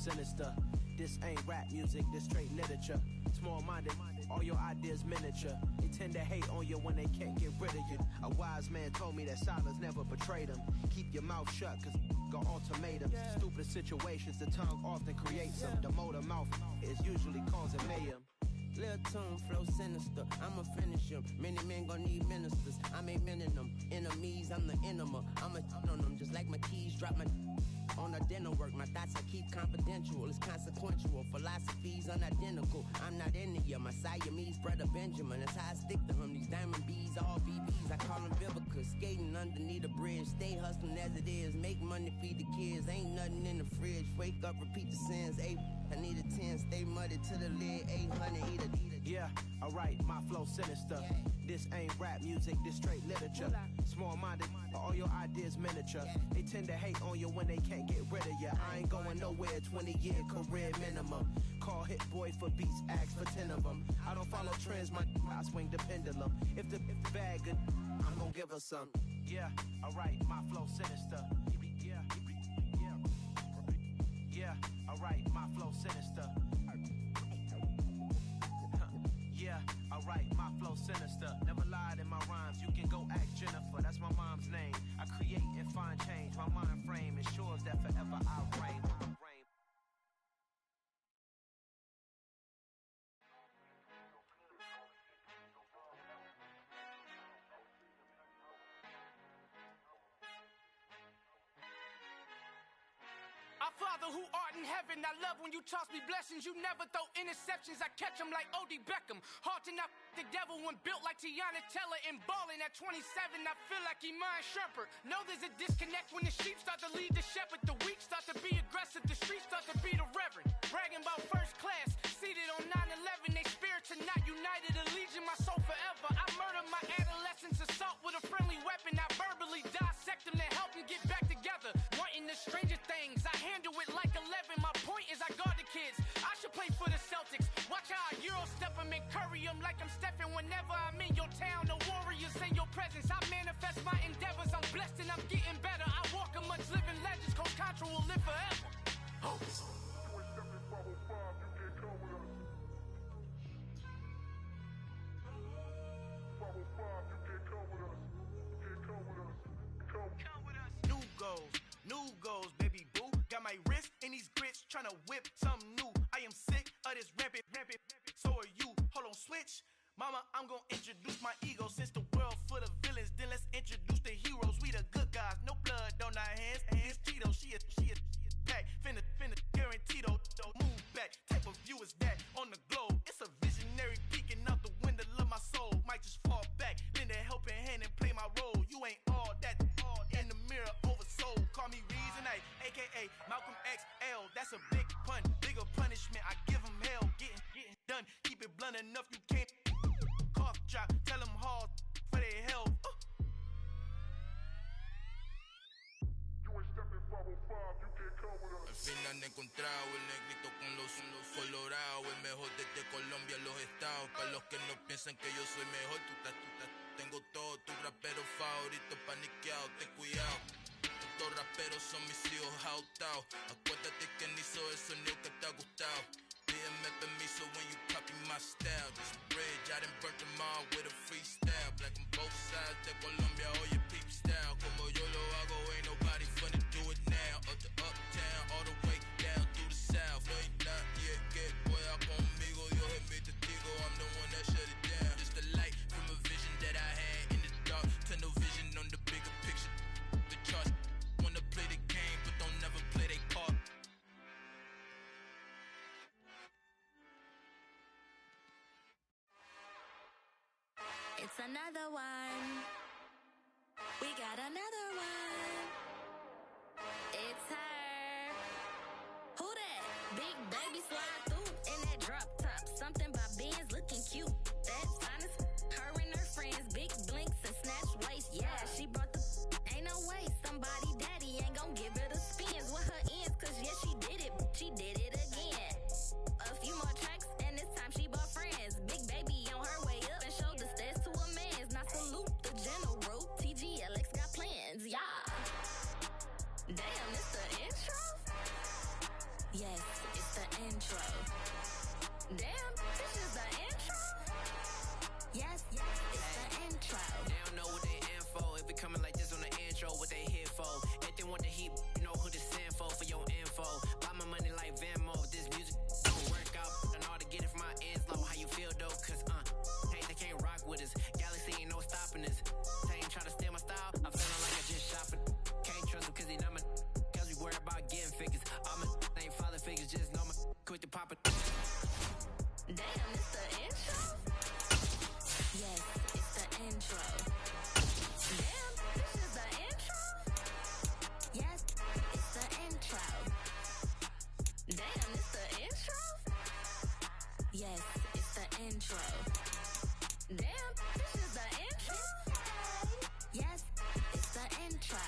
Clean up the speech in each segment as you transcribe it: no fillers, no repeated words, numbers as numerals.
sinister. This ain't rap music, this straight literature. Small-minded, all your ideas miniature. They tend to hate on you when they can't get rid of you. A wise man told me that silence never betrayed him. Keep your mouth shut, cause got ultimatums. Stupid situations, the tongue often creates them. The motor mouth is usually causing mayhem. Lil' tune, flow sinister, I'ma finish him. Many men gon' need ministers, I'm a men in them. Enemies, I'm the enema, I'ma on them. Just like my keys, drop my on a dinner work. My thoughts I keep confidential, it's consequential. Philosophies unidentical, I'm not into you. My Siamese brother Benjamin, that's how I stick to him. These diamond bees, all BBs, I call them Vivica. Skating underneath a bridge, stay hustling as it is. Make money, feed the kids, ain't nothing in the fridge. Wake up, repeat the sins, I need a 10, stay muddy to the lid, 800, eat a. Yeah, alright, my flow sinister. This ain't rap music, this straight literature. Small-minded, all your ideas miniature. They tend to hate on you when they can't get rid of you. I ain't going nowhere, 20-year career minimum. Call Hit Boy for beats, ask for 10 of them. I don't follow trends, I swing the pendulum. If the bag good, I'm gonna give her some. Yeah, alright, my flow sinister. Yeah, alright, my flow sinister. Yeah, alright, my flow sinister. Never lied in my rhymes, you can go ask Jennifer. That's my mom's name. I create and find change. My mind frame ensures that forever I reign. Our Father who art in heaven, I love when you toss me blessings. You never throw interceptions, I catch them like O.D. Beckham. Hard to knock the devil when built like Tiana Teller. And ballin' at 27, I feel like Iman Shumpert. Know there's a disconnect when the sheep start to lead the shepherd. The weak start to be aggressive, the streets start to be the reverend. Bragging about first class, seated on 9/11. They spirits are not united, allegiance my soul forever. I murder my adolescence, assault with a friendly weapon. I verbally dissect them to help them get back together. Wanting the stranger things, I handle it like 11. My point is I guard the kids. I should play for the Celtics. Watch how I Euro step them and curry them like I'm Stephen. Whenever I'm in your town, the Warriors in your presence. I manifest my endeavors. I'm blessed and I'm getting better. I walk amongst living legends. Coach Contra will live forever. Oh. New goals, baby boo. Got my wrist in these grits, tryna whip something new. I am sick of this rampant. So are you. Hold on, switch. Mama, I'm gonna introduce my ego. Since the world full of villains, then let's introduce the heroes. We the good guys, no blood on our hands. Hands Tito, she a pack. Finna guarantee though. Move back. Type of view is that on the globe? It's a visionary peeking out the window of my soul. Might just fall back, lend a helping hand and play my role. You ain't all that in the mirror oversold. Call me Reason A, aka Malcolm XL. That's a big pun, bigger punishment. I give him hell, getting done. Keep it blunt enough, you can't cough drop. Tell them hard for their health. Al fin han encontrado el negrito con los colorados, el mejor desde Colombia, los estados. Para los que no piensan que yo soy mejor, tengo todos tus raperos favoritos paniqueados, ten cuidado. Estos raperos son mis hijos adoptados. Acuérdate que ni hizo el sonido que te ha gustado. Pídeme permiso when you copy my style. This bridge, I done burnt them all with a freestyle. Black on both sides de Colombia, oye peep style. Como yo lo hago, ain't nobody finna do it now. Up to uptown, all the way down through the south. No hay nadie que pueda conmigo, Dios es mi testigo. I'm the one that shut it down. Just a light from a vision that I had in the dark. Tunnel vision on the bigger picture. The charts wanna play the game, but don't never play their part. It's another one. We got another one. It's her. Who that? Big baby slide through in that drop top. Something by Benz looking cute. That's honest. Her and her friends, big blinks and snatch waist. Yeah, she brought the. Ain't no way somebody daddy ain't gon' give her the spins with her ends. Cause yeah, she did it. She did it again. A few more tracks and this time she bought friends. Big baby on her way up and showed the stairs to a man's. Now salute the general. TGLX got plans, yeah. Damn, this the intro? Yes. the intro. Damn, this is the intro? Yes, it's the intro. They don't know what they in for. If it coming like this on the intro, what they here for? If they want the heat, you know who to send for your info. Buy my money like Venmo. If this music don't work out, and all to get it from my ends low. How you feel though? Cause hey, they can't rock with us. Galaxy ain't no stopping us. They ain't trying to steal my style. I'm feeling like I just shopping. Can't trust them cause they not my. Cause we worried about getting figures. All my ain't father figures, just know my quick to pop it. Damn, it's the intro? Yes, it's the intro. Damn, this is the intro? Yes, it's the intro. Damn, it's the intro? Yes, it's the intro. Damn, this is the intro? Yes, it's the intro.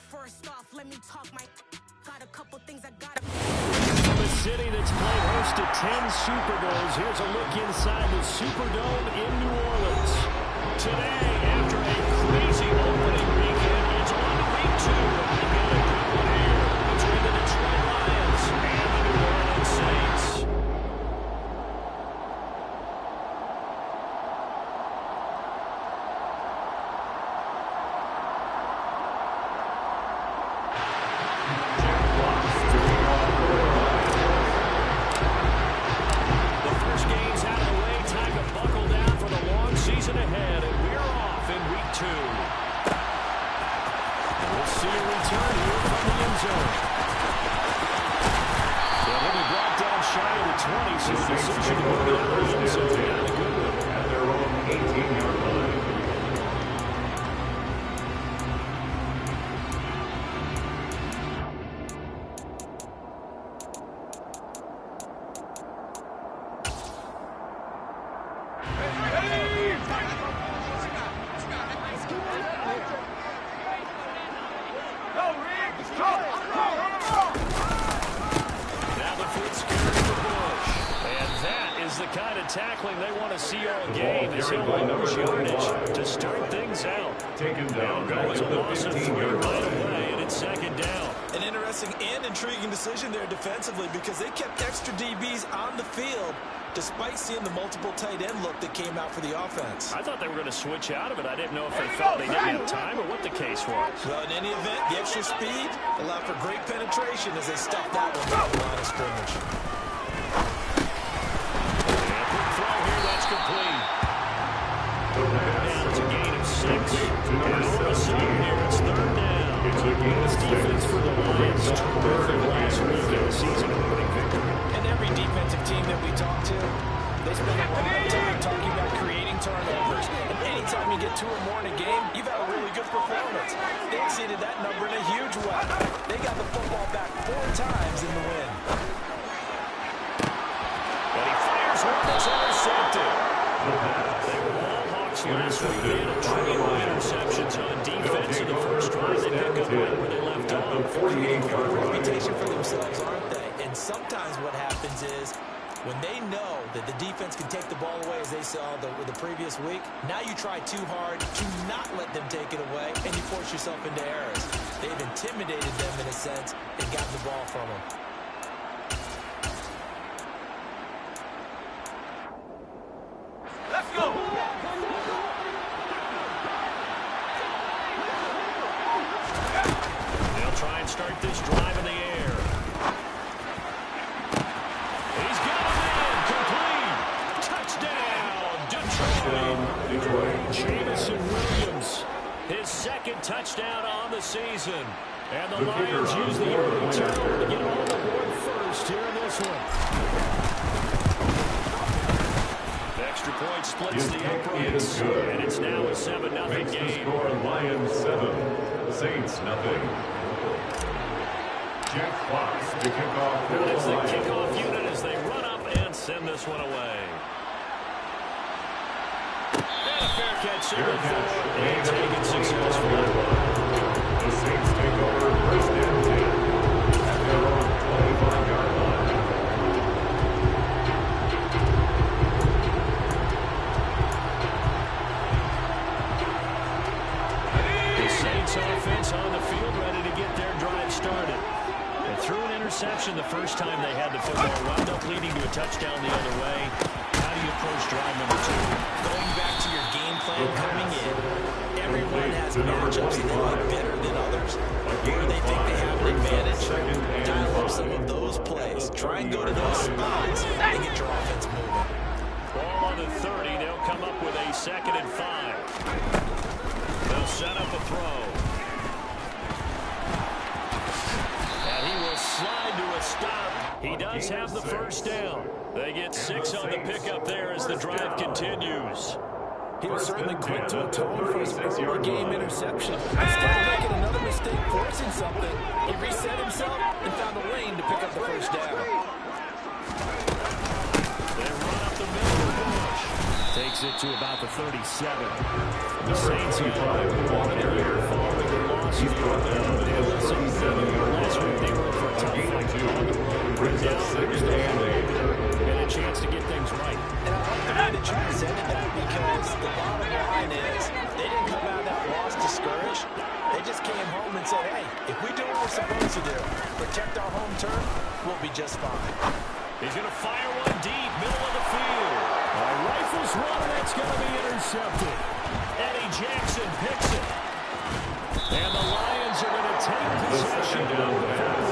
First off, let me talk my. Got a couple things I gotta. From a city that's played host to 10 Super Bowls, here's a look inside the Superdome in New Orleans. Today, after a crazy opening weekend, it's on to week 2. We've got a good one here between the Detroit Lions and the New Orleans Saints. Ahead, and we're off in week 2. We'll see a return here from the end zone. Yeah, he'll be brought down shy of the 20, so the decision to move it out of the end zone. Not a good one. At their own 18-yard line. Tackling they want to see all game as he'll lose yardage to start things out. Taken down. Goes a loss of 3 right away, and it's second down. An interesting and intriguing decision there defensively because they kept extra DBs on the field despite seeing the multiple tight end look that came out for the offense. I thought they were going to switch out of it. I didn't know if they thought they didn't have time or what the case was. Well, in any event, the extra speed allowed for great penetration as they stuffed that one down the line of scrimmage. Complete. And it's a gain of 6. And all of a sudden here, it's third down. This defense for the Lions terrific last week in the season opening victory. And every defensive team that we talk to, they spend a lot of time talking about creating turnovers. And anytime you get 2 or more in a game, you've had a really good performance. They exceeded that number in a huge way. They got the football back 4 times in the win. And he fires one that's intercepted. They were all Hawks last week. They had a trio of interceptions on defense in the first drive. They pick up right where they left off. 48-yard reputation for themselves, aren't they? And sometimes what happens is when they know that the defense can take the ball away, as they saw the previous week, now you try too hard to not let them take it away, and you force yourself into errors. They've intimidated them in a sense and gotten the ball from them. Let's go! They'll try and start this drive in the air. He's got it in. Complete. Touchdown, Detroit. Jamison Williams, his second touchdown on the season. And the Lions use the early turnover to get on the board first here in this one. Extra point splits the uprights, and it's now a 7-0 game. Score Lions 7, Saints 0. Jack Fox to kick off. It's the kickoff unit as they run up and send this one away. And a fair catch, and taken successfully. The Saints take over first and 10. interception the first time they had the football, wound up leading to a touchdown the other way. How do you approach drive number 2? Going back to your game plan coming in, everyone has matchups that they like better than others. Where they think they have an advantage, dial up some of those plays. Try and go to those spots and get your offense moving. Ball on the 30. They'll come up with a 2nd and 5. They'll set up a throw. And he will slide to a stop. He does have the first down. They get 6 on the pickup there as the drive continues. He was certainly quick to atone for his early game interception. Instead of making another mistake forcing something, he reset himself and found a lane to pick up the first down. They run up the middle of Bush. Takes it to about the 37. The Saints have won their air following their loss. Last week they were for a tough fight. And a chance to get things right. And I like the way that you presented that, because the bottom line is they didn't come out of that loss discouraged. They just came home and said, hey, if we do what we're supposed to do, protect our home turf, we'll be just fine. He's going to fire one deep, middle of the field. Rifles one, and it's going to be intercepted. Eddie Jackson picks it. And the Lions are going to take possession of the football.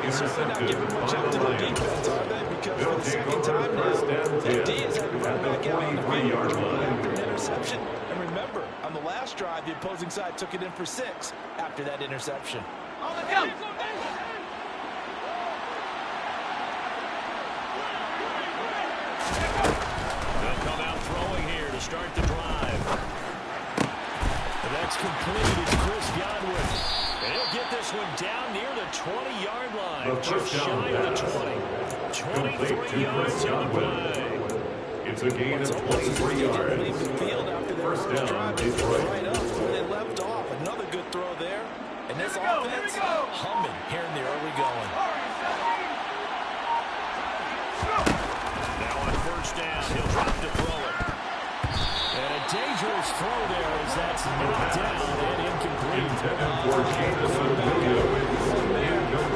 Certainly not giving much up to the defense, are they? Because for the second time now, that D has had to run back out on the field after an interception. And remember, on the last drive, the opposing side took it in for 6 after that interception. On the go! They'll come out throwing here to start the drive. And that's completed as Chris Godwin. And he'll get this one down near the 20-yard line. Just shy of the 20. 23 yards on the play. It's a gain of 23 yards. First down, Detroit. Right up where they left off. Another good throw there. And this offense humming here in the early going. Now on first down, he'll drop to throw it. And a dangerous throw there as that's knocked down and incomplete.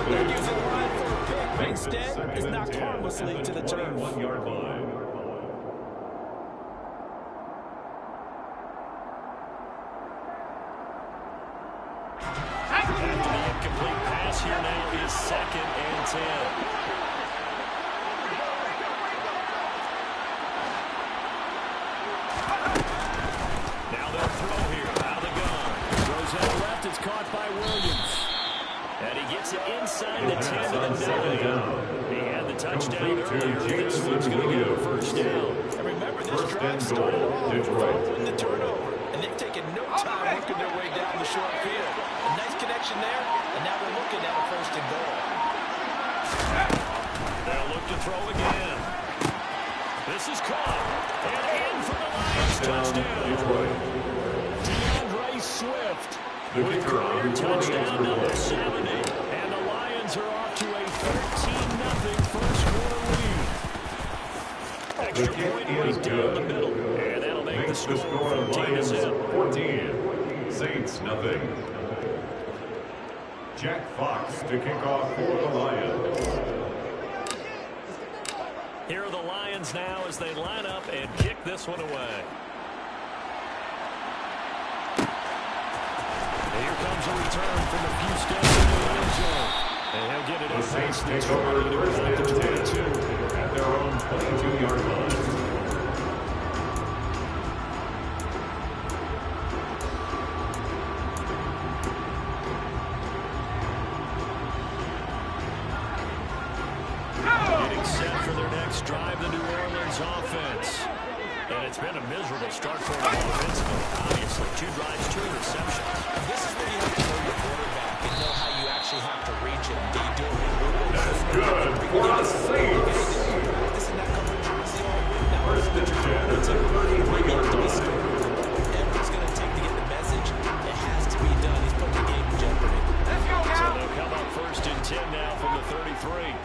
They're using the line for a pick, but instead is knocked harmlessly to the turf. 1-yard line. After the incomplete pass here now is 2nd and 10. Now they'll throw here out of the gun. Throws out left. It's caught by Williams. And he gets it inside the 10 to the 9. He had the touchdown earlier. This one's going to get a first down. And remember, this drive started off with the turnover. And they've taken no time working their way down the short field. A nice connection there, and now they're looking at a 1st and goal. They'll look to throw again. This is caught. And in for the Lions touchdown. DeAndre Swift with career touchdown number 70. And the Lions are off to a 13-0 first quarter lead. Extra point right down the middle. And that'll make the score 14. Saints nothing. Jack Fox to kick off for the Lions. Here are the Lions now as they line up and kick this one away. Here comes a return from a few steps into the end zone. And he'll get it The in Saints pace. take over first and 10 at their own 22-yard line. Drive the New Orleans offense. And it's been a miserable start for them offensively. Obviously, 2 drives, 2 interceptions. This is where you have to know your quarterback and know how you actually have to reach him. Do you do it with That's good for the Saints. This is not coming jersey all week. Now, First and 10 at the 33-yard line. Everything's going to take to get the message. It has to be done. He's putting the game in jeopardy. Let's go So now. they'll come up first and 10 now from the 33.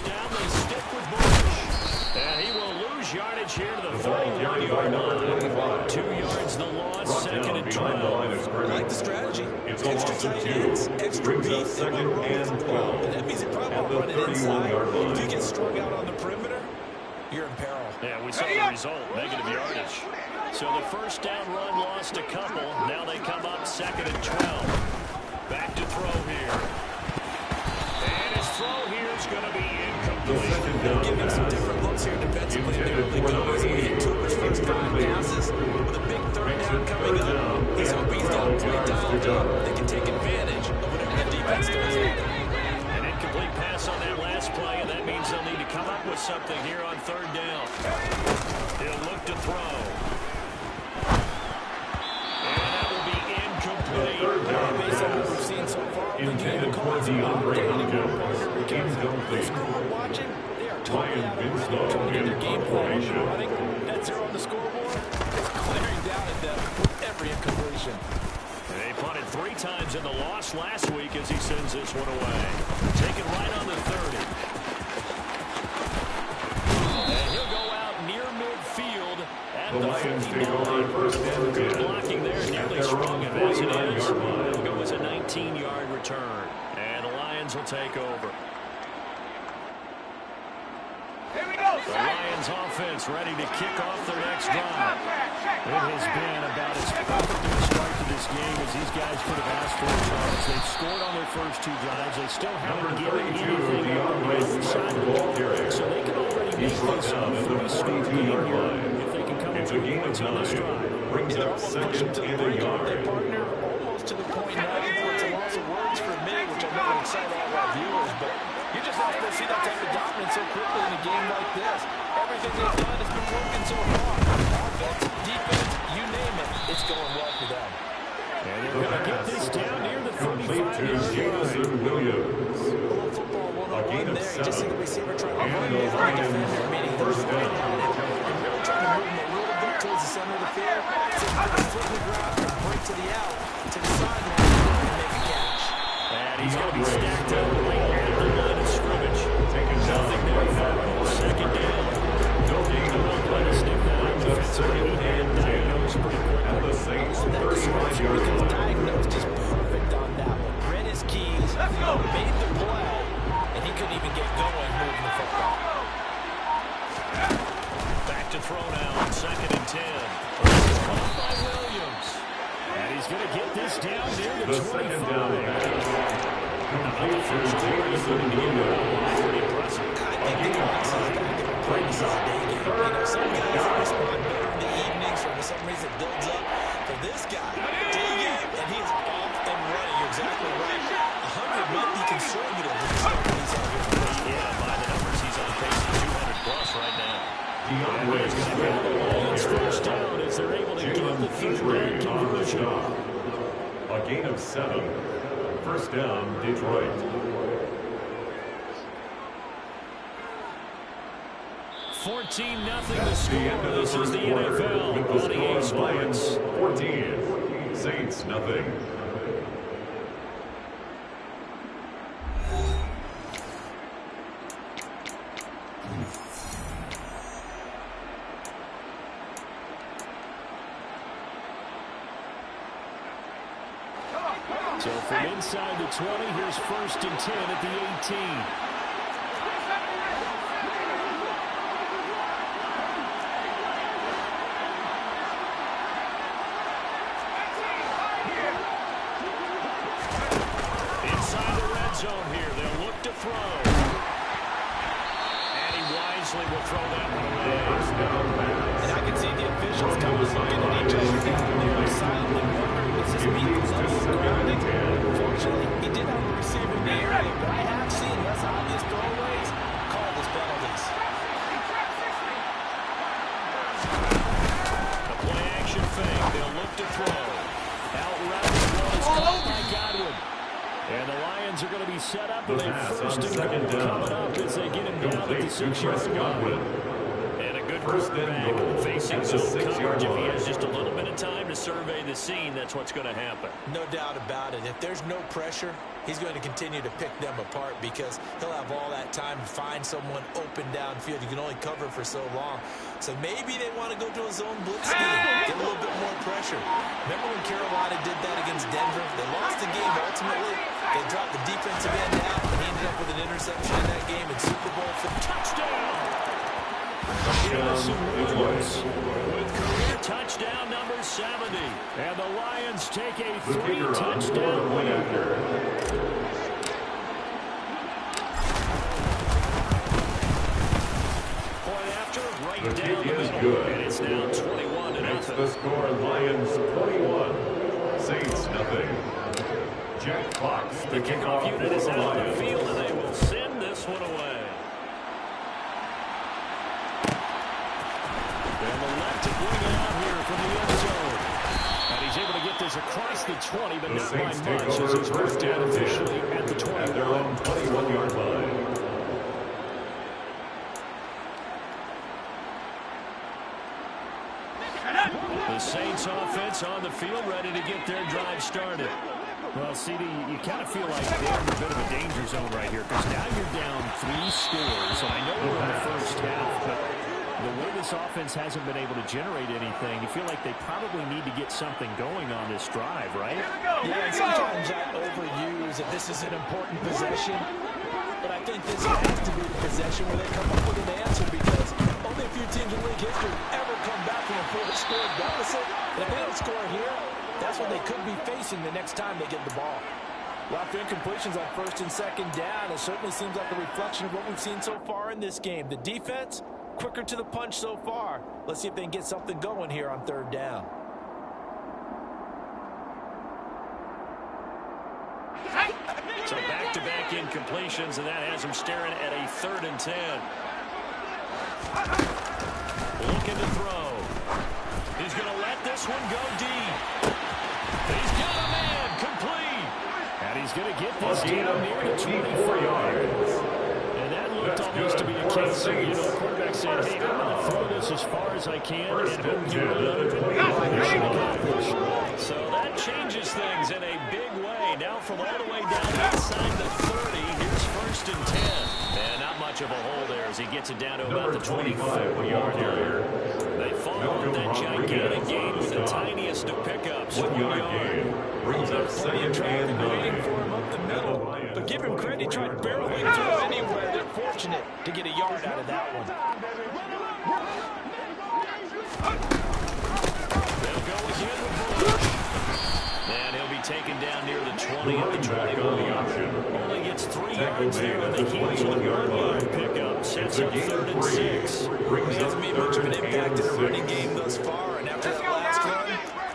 Down, they stick with Bush. And he will lose yardage here to the 31-yard line. 2 yards the loss, 2nd and 12. I like the strategy. It's a Extra loss of tight 2. ends, extra Brings beat, up second and 12. and that means it probably At won't the run it inside. 31-yard line. If you get strung out on the perimeter, you're in peril. Yeah, we saw the result, negative yardage. So the first down run lost a couple. Now they come up 2nd and 12. Back to throw here. And his throw here is going to be incomplete. Give him some different looks here defensively in the early goes. He hit 2 of his first 5 passes. With a big third down coming up, he's hoping he's got a play dialed up. They can take advantage of whatever the defense does. An incomplete pass on that last play, and that means they'll need to come up with something here on 3rd down. He'll look to throw. And that will be incomplete. Based on what we've seen so far, Intended for DeAndre Hopkins. Incomplete. watching, they are totally Ryan out of Winslow trying to get in their game plan formation. running. That 0 on the scoreboard is glaring down at them with every incompletion. They punted 3 times in the loss last week as he sends this one away. Taken right on the 30. And he'll go out near midfield at the Lions 49. take over 1st and 10. Blocking there nearly strong him as it is. It'll go as a 19-yard return. And the Lions will take over. The Lions offense ready to kick off their next drive. It has been about as perfect of a start to this game as these guys could have asked for at times. They've scored on their first 2 drives. They still haven't given anything up on the other side of the ball. So they can already make this a 3-score game here if they can come up with points on this drive. Brings up 2nd and a yard. Their partner almost to the point now where it's a loss of words for me, which I know would excite all of our viewers, but you're just not going to see that type of dominance so quickly in a game like this. Everything they've done has been working so far. Offense, defense, you name it, it's going well for them. And they're going to get this down near the 35-yard Jameson line. Williams. Football 101 A gain of there. You just see 7. the receiver trying to run And the down the Lions defender, meaning they're first running down. at him and really trying to move him a little bit towards the center of the field. So he put his foot in the ground and break to the out, to the sideline, and make a catch. And he's going to be stacked up right at the line of scrimmage. Taken down Nothing there for 2nd down. No gain of Let us sniff that out defensively and diagnose pretty quickly. At the Saints' That description 35-yard because line. diagnosed is perfect on that one. Read his keys, made the play, and he couldn't even get going moving the football. Back to throw now on 2nd and 10. It's caught by Williams. And he's going to get this down near the 25. 2nd down pass. Complete to Jameson Williams. Pretty impressive. I think the offense is going to give him practices a day game. You know, some guys respond better in the evenings or for some reason it builds up. For this guy, day game, and he is off and running. You're exactly right. 100 might be conservative when he's out here. Yeah, by the numbers, he's on pace to 200 plus right now. DeAndre Lions first down as they're able to get the 3rd down conversion. A gain of 7. First down, Detroit. 14-0 the That's the end score. of the This is first the quarter. NFL With the on EA score, Lions Sports. 14, Saints nothing. So from inside the 20, here's 1st and 10 at the 18. Inside the red zone here, they'll look to throw. And he wisely will throw that one away. First down pass. And I can see the officials kind of looking at each other down there, silently wondering, was this being close grounding? Fortunately, he did have a receiver in the area, but I have seen less obvious throwaways called as penalties. The play action fake, they'll look to throw. Out route throw is caught by Godwin. And the Lions are going to be set up with a pass on 1st and second goal down. coming up as they get him down at the Complete to 6-yard Chris line. Godwin. And a good good First and quarterback goal facing at the zone 6-yard coverage. If he line. has just a little bit of time to survey the scene, that's what's going to happen. No doubt about it. If there's no pressure, he's going to continue to pick them apart because he'll have all that time to find someone open downfield. You can only cover for so long. So maybe they want to go to a zone blitz scheme, get a little bit more pressure. Remember when Carolina did that against Denver? They lost the game ultimately. They dropped the defensive end out, and he ended up with an interception in that game in Super Bowl. Touchdown! With career touchdown number 70. And the Lions take a 3-touchdown lead. Point after, right The down the kick is middle. good. And it's now 21-0. Makes the score Lions 21, Saints nothing. Jack Fox, The kickoff unit for is the out on the Lions. field, and they will send this one away. And the left to bring it out here from the end zone. And he's able to get this across the 20, but The not by Saints take much, as over it's first first down and 10 officially at the at their 21. own 21-yard line. The Saints offense on the field, ready to get their drive started. Well, CD, you kind of feel like they're in a bit of a danger zone right here because now you're down 3 scores, and I know we're in the first half, but the way this offense hasn't been able to generate anything, you feel like they probably need to get something going on this drive, right? Yeah, and sometimes I overuse that this is an important possession, but I think this has to be the possession where they come up with an answer because only a few teams in league history ever come back from a 4-score deficit. And if they don't score here, that's what they could be facing the next time they get the ball. Lots of incompletions on first and second down. It certainly seems like a reflection of what we've seen so far in this game. The defense, quicker to the punch so far. Let's see if they can get something going here on third down. So back-to-back incompletions, and that has them staring at a 3rd and 10. Looking to throw. He's going to let this one go deep. He's got a man complete. And he's going to get this down near the 24 yards. And that looked almost to be a case of, you know, the quarterback said, hey, I'm going to throw this as far as I can and hope you mission accomplished. So that changes things in a big way. Now from all the way down inside the 30, here's 1st and 10. And not much of a hole there as he gets it down to about the 25-yard area. They follow up that gigantic gain with the tiniest of pickups. 1 yard. Brings up second and 9. Waiting for him up the middle. But give him credit, he tried barreling through anywhere. They're fortunate to get a yard out of that one. They'll go again with Bush. And he'll be taken down near the 20 at the 21. Only gets 3 yards there on the heels of the 1 yard pickup. Sets up 3rd and 6. He hasn't made much of an impact in the running game thus far. And after that last run,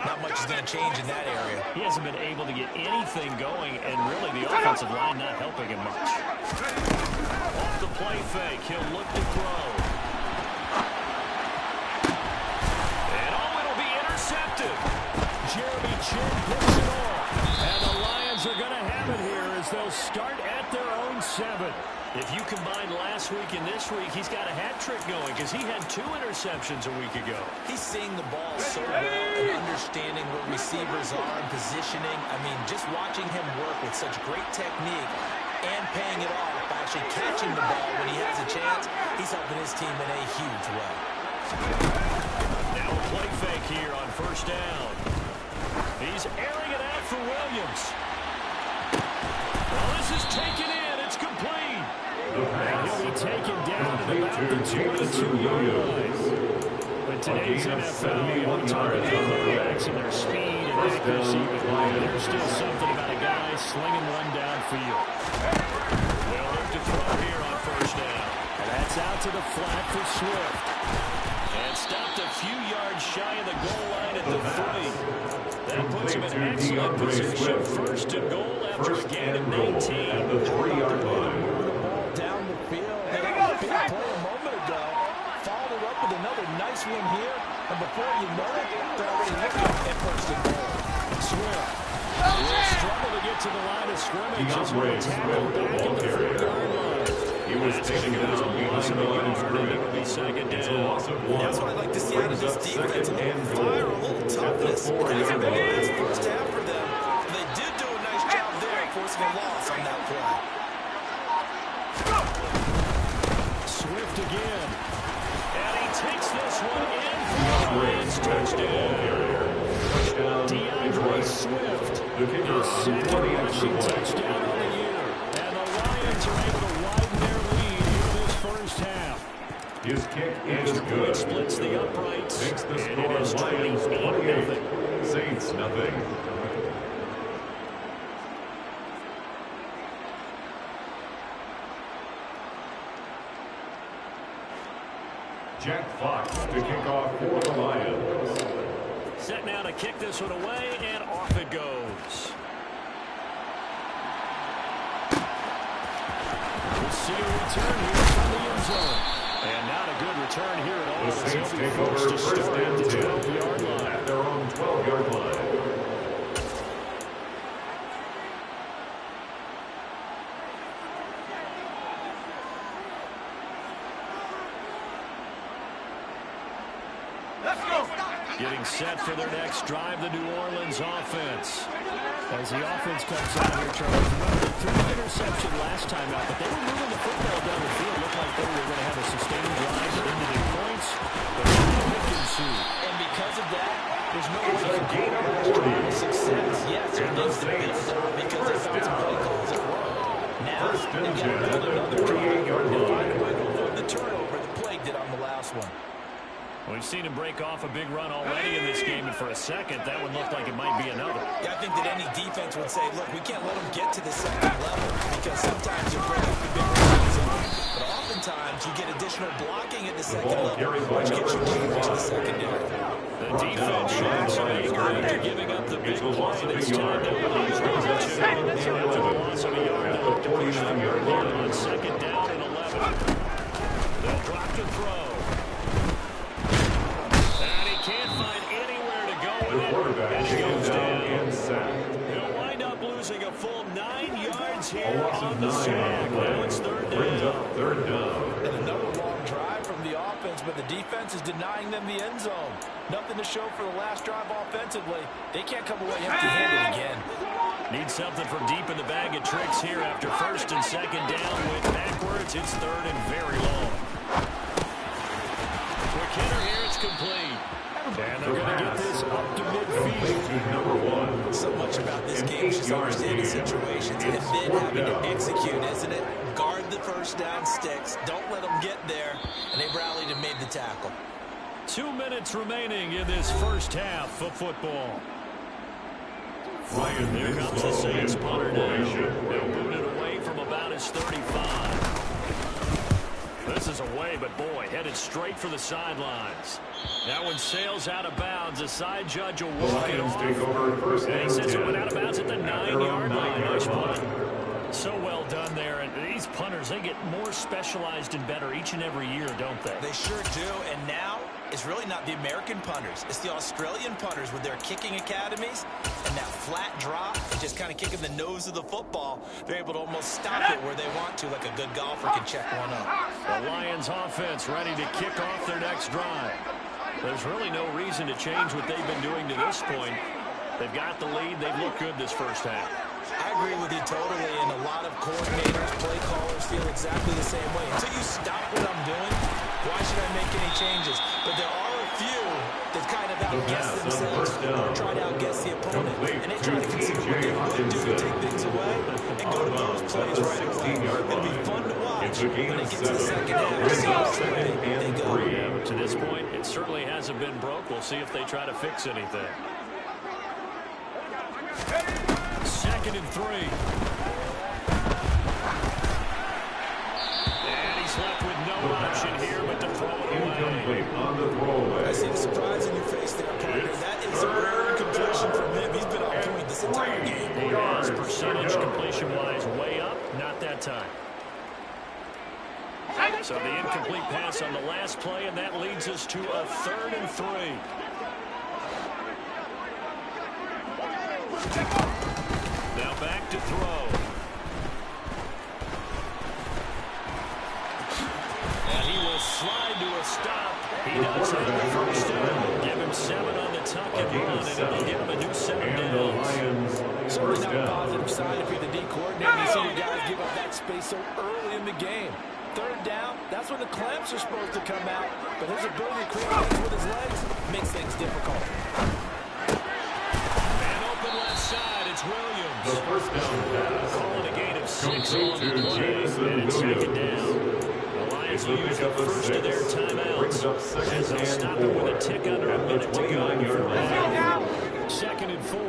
not much is going to change in that area. He hasn't been able to get anything going, and really the offensive line not helping him much. Off the play fake, he'll look to throw. And it'll be intercepted. Jeremy Chin picks it off. And the Lions are going to have it here as they'll start at their own 7. If you combine last week and this week, he's got a hat trick going because he had 2 interceptions a week ago. He's seeing the ball so well and understanding where receivers are and positioning. I mean, just watching him work with such great technique and paying it off by actually catching the ball when he has a chance, he's helping his team in a huge way. Now a play fake here on 1st down. He's airing it out for Williams. Well, this is taken in. It's complete. And he'll be taken down at about the 22-yard line. But today's NFL, you want to talk about quarterbacks and their speed and accuracy, but there's still something about a guy slinging one downfield. They'll look to throw here on 1st down. And that's out to the flat for Swift. And stopped a few yards shy of the goal line at the 3. That puts him in excellent position. 1st and goal after a gain of 19. At the 3-yard line. Down the field. They had a big play a moment ago. Followed up with another nice one here. And before you know it, they're already looking at 1st and goal. Swift will struggle to get to the line of scrimmage. As we tackle back at the 4-yard line. He was taken down behind the line of scrimmage. Second It's a down. loss of 1. That's what I'd like to see out of this defense. A little fire, a little toughness. It hasn't been the best first half for them. They did do a nice job there, forcing a loss on that play. Swift again. And he takes this one in for the Lions touchdown. DeAndre Swift. His second rushing touchdown on the year. And the Lions are able to widen their lead in this first half. His kick is good. Splits the uprights. Makes the and score it is 28, 28-0. Saints nothing. Jack Fox to kick off for the Lions. Set now to kick this one away, and off it goes. We'll see a return here from the end zone. And not a good return here at all. The Saints take over first and 10 12-yard line. at their own 12-yard line. Getting set for their next drive, the New Orleans offense. As the offense comes out here, Charles, remember they threw an interception last time out, but they were moving the football down the field. Looked like they were going to have a sustained drive that ended in points, but it ensued. And because of that, there's no way to gain a success. Yes, there needs to be because they found some play calls that work. Now, they've got to build another drive and find a way to avoid the turnover that Plague did on the last one. We've seen him break off a big run already in this game, and for a second, that one looked like it might be another. Yeah, I think that any defense would say, look, we can't let them get to the second level because sometimes you break up the big runs, but oftentimes you get additional blocking at the second level, which gets you deeper to the secondary. The defense showing some anger after giving up the big play this time. They lose number 2. After the loss of a yard, they look to push from your line on second down and 11. They'll drop to throw. Can't find anywhere to go with it, and he goes down. And sacked. He'll wind up losing a full 9 yards here A loss on of the 9 sack. Now it's third brings down. up third down. And another long drive from the offense, but the defense is denying them the end zone. Nothing to show for the last drive offensively. They can't come away empty-handed again. Need something from deep in the bag of tricks here after first and second down with backwards. It's third and very long. Quick hitter here, it's complete. And they're going to get this up to midfield. Number 1. So much about this game is just understanding situations and then having to execute, isn't it? Guard the first down sticks. Don't let them get there. And they rallied and made the tackle. 2 minutes remaining in this first half of football. Here comes the Saints punter now. They'll boot it away from about his 35. This is away, but boy, headed straight for the sidelines. That one sails out of bounds. The side judge will walk it off. Take over first And he says it went out of bounds at the 9-yard line. Nice punt. line. So well done there. And these punters, they get more specialized and better each and every year, don't they? They sure do. And now it's really not the American punters. It's the Australian punters with their kicking academies and that flat drop and just kind of kicking the nose of the football. They're able to almost stop it where they want to, like a good golfer can check one up. The Lions offense ready to kick off their next drive. There's really no reason to change what they've been doing to this point. They've got the lead. They've looked good this first half. I agree with you totally, and a lot of coordinators, play callers feel exactly the same way. Until you stop what I'm doing, why should I make any changes? But there are a few that kind of outguess themselves or try to outguess the opponent. And they try to consider what they would do to take things away and go to those plays right away. It'll be fun to watch when it gets to the second half. See which way they go. Yeah, to this point, it certainly hasn't been broke. We'll see if they try to fix anything. 2nd and 3. And he's left with no option here but to throw it away. Incomplete on the throwaway. I see the surprise in your face there, partner. That is a rare incompletion from him. He's been on point this entire game. He has percentage completion-wise way up. Not that time. So the incomplete pass on the last play, and that leads us to a 3rd and 3. Now back to throw. He does have the first down. Give him 7 on the tuck and run, and it'll give him a new 7 downs. Certainly not a positive sign if you're the D coordinator. You see your guys give up that space so early in the game. 3rd down, that's when the clamps are supposed to come out. But his ability to create things with his legs makes things difficult. Man open left side, it's Williams. The first down pass. Calling a gain of 6 on the play, and it's 2nd down. The Lions will use the first of their timeouts as they'll stop it with a tick under a minute to go. 2nd and 4.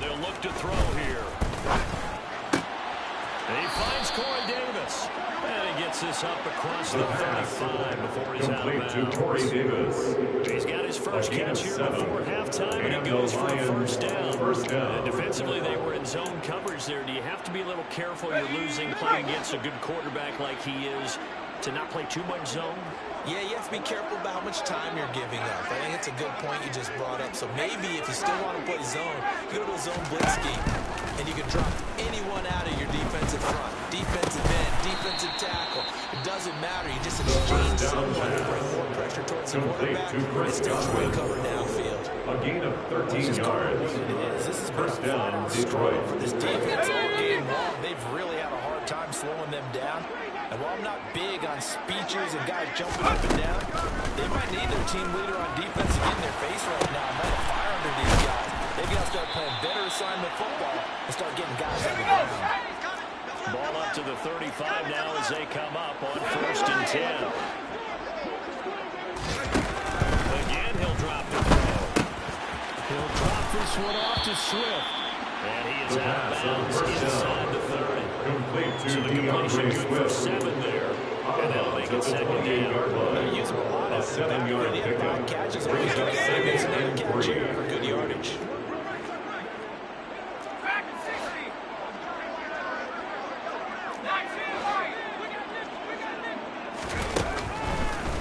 They'll look to throw here. And he finds Corey Davis. And he gets this up across the 35 before he's out of bounds. Corey Davis. He's got his first catch here before halftime, and he goes for a first down. And defensively, they were in zone coverage there. Do you have to be a little careful? You're losing playing against a good quarterback like he is to not play too much zone? Yeah, you have to be careful about how much time you're giving up. I think it's a good point you just brought up. So maybe if you still want to play zone, you go to a zone blitz scheme, and you can drop anyone out of your defensive front, defensive end, defensive tackle. It doesn't matter. You just exchange someone to bring more pressure towards the quarterback. It's still trying to cover downfield. A gain of 13 yards. This is First down, Detroit. For this defense all game long, they've really had a hard time slowing them down. And while I'm not big on speeches and guys jumping up and down, they might need their team leader on defense to get in their face right now and light a fire under these guys. They've got to start playing better assignment football and start getting guys on the ground. Ball up to the 35 now as they come up on 1st and 10. Again, he'll drop the throw. He'll drop this one off to Swift. And he is out of bounds inside the 30. So the completion good for 7 there. And that'll make it 2nd down. They use him a lot of 7-yard pickup. catches. Always get another catch here for good yardage.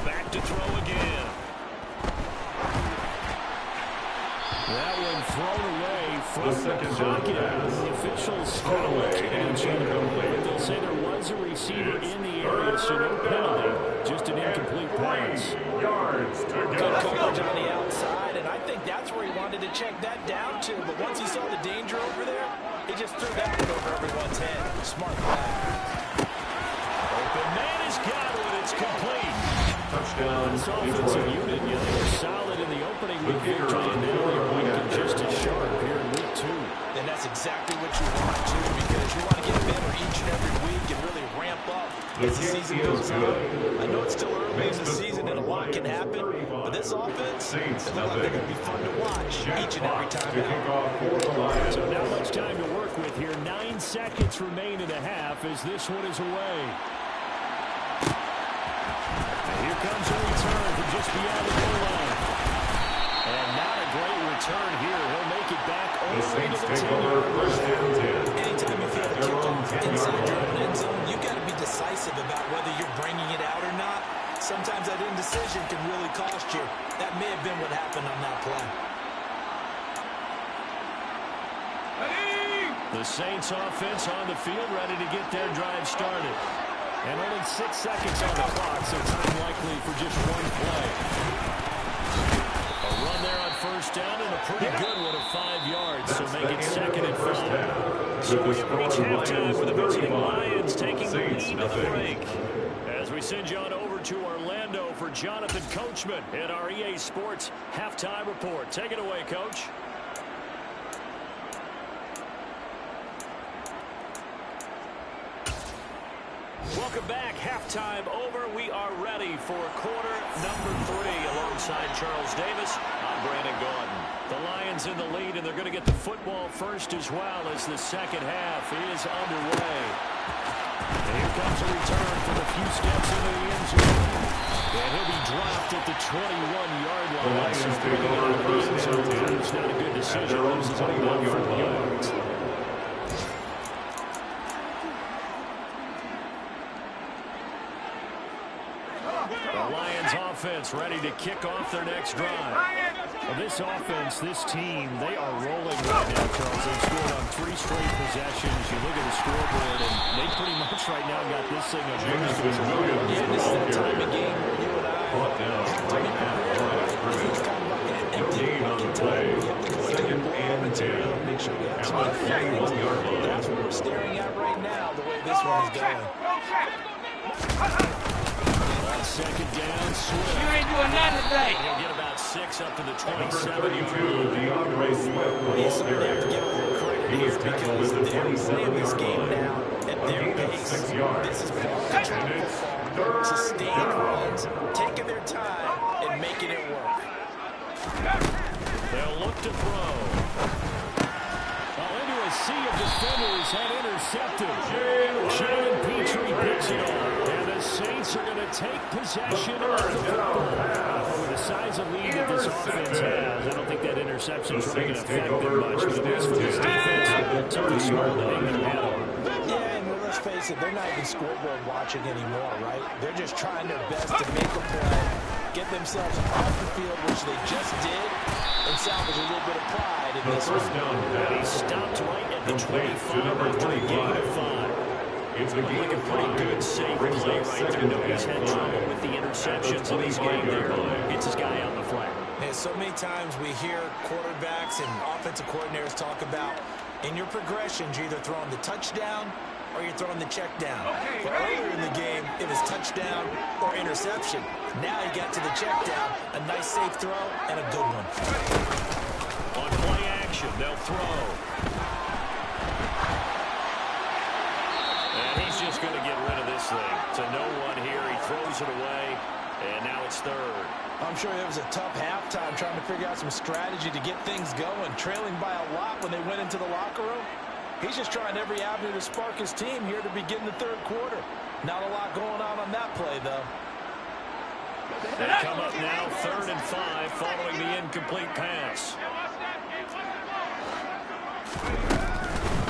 Back to throw again. That one thrown away from the pocket. The officials call it. They'll say there was a receiver in the area, so no penalty. Just an incomplete pass. Good coverage on the outside, and I think that's where he wanted to check that down to. But once he saw the danger over there, he just threw that one over everyone's head. Smart play. Open man has got it. It's complete. Touchdown, This offensive unit, they were solid in the opening week victory, and now they're looking just as sharp here in week 2. And that's exactly what you want to, because you want to get better each and every week and really ramp up as the season goes on. I know it's still early in the season and a lot can happen, but this offense, it looks like they're going to be fun to watch each and every time out. So not much time to work with here. 9 seconds remain in the half as this one is away. Here comes a return from just beyond the goal line. And not a great return here. He'll make it back over The Saints into the take over 1st and 10. Anytime you feel the kickoff inside your own end zone, you've got to be decisive about whether you're bringing it out or not. Sometimes that indecision can really cost you. That may have been what happened on that play. The Saints offense on the field, ready to get their drive started. And only 6 seconds on the clock, so time likely for just one play. A run there on 1st down, and a pretty good one of 5 yards, so make it 2nd and 5. So we reach halftime with the visiting Lions taking the lead at the break. As we send you on over to Orlando for Jonathan Coachman at our EA Sports Halftime Report. Take it away, Coach. Welcome back. Halftime over. We are ready for quarter number 3. Alongside Charles Davis, I'm Brandon Gordon. The Lions in the lead, and they're going to get the football first as well as the second half is underway. And here comes a return from a few steps into the end zone. And he'll be dropped at the 21-yard line. The Lions take over 1st and 10. It's not a good decision. Loses only 4 yards. defense ready to kick off their next drive. Well, this offense, this team, they are rolling right now, Charles. They've scored on 3 straight possessions. You look at the scoreboard, and they pretty much right now got this thing up. Yeah, this is that time of game where you and I no gain on the play. Second and 10. That's what we're staring at right now, the way this one is going. On second down, Swift. You ain't doing nothing today. He'll get about 6 up to the Number 27. 32, DeAndre Swift. Yes, you have to give them credit He here was tackled because with the they're playing this 27-yard game line. now at their A gain of pace. 6 yards. This is ball control football, sustained runs, taking their time and making it work. They'll look to throw. Into a sea of defenders had intercepted. Jalen Petrie picks it off. And the Saints are going to take possession of the football. With the size of lead that this offense has, I don't think that interception is really going to affect them much. But at least for this defense, something small to hang their hat on. Yeah, and let's face it, they're not even scoreboard watching anymore, right? They're just trying their best to make a play, get themselves off the field, which they just did, and salvage a little bit of pride in this First one. down He pass. stopped right at the Complete 25 to number after a gain 25. of 5. It's a gain Like a of pretty 5. good safe Brings play up right there. second Though he's and had trouble 5. with the interceptions At in the this game 25-yard there. line. Hits his guy on the flat. And so many times we hear quarterbacks and offensive coordinators talk about in your progressions, you're either throwing the touchdown or you're throwing the check down. But earlier in the game, it was touchdown or interception. Now you got to the check down, a nice safe throw, and a good one. On play action, they'll throw. And he's just going to get rid of this thing. To no one here, he throws it away, and now it's third. I'm sure it was a tough halftime trying to figure out some strategy to get things going, trailing by a lot when they went into the locker room. He's just trying every avenue to spark his team here to begin the third quarter. Not a lot going on that play, though. They come up now, 3rd and 5, following the incomplete pass.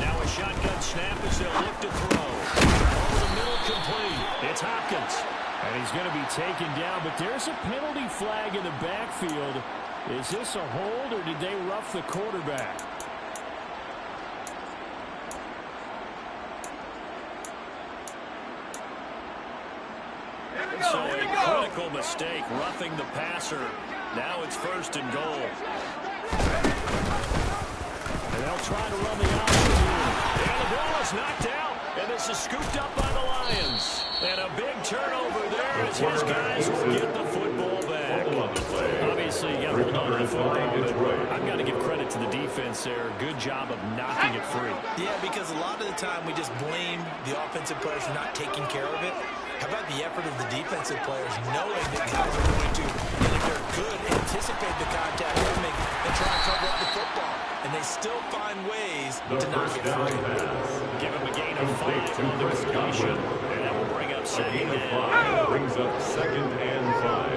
Now a shotgun snap as they'll look to throw. Over the middle, complete. It's Hopkins. And he's going to be taken down, but there's a penalty flag in the backfield. Is this a hold, or did they rough the quarterback? So a critical mistake, roughing the passer. Now it's 1st and goal. And they'll try to run the option here. And the ball is knocked out. And this is scooped up by the Lions. And a big turnover there as his guys will get the football back. Obviously, you got to hold on to the football, but I've got to give credit to the defense there. Good job of knocking it free. Yeah, because a lot of the time we just blame the offensive players for not taking care of it. How about the effort of the defensive players knowing that guys are going to, and if they're good, anticipate the contact coming and try to cover up the football. And they still find ways to not get free. Give him a gain of 5 on the completion. And that will bring up 2nd Gain of down. 5 brings up 2nd and 5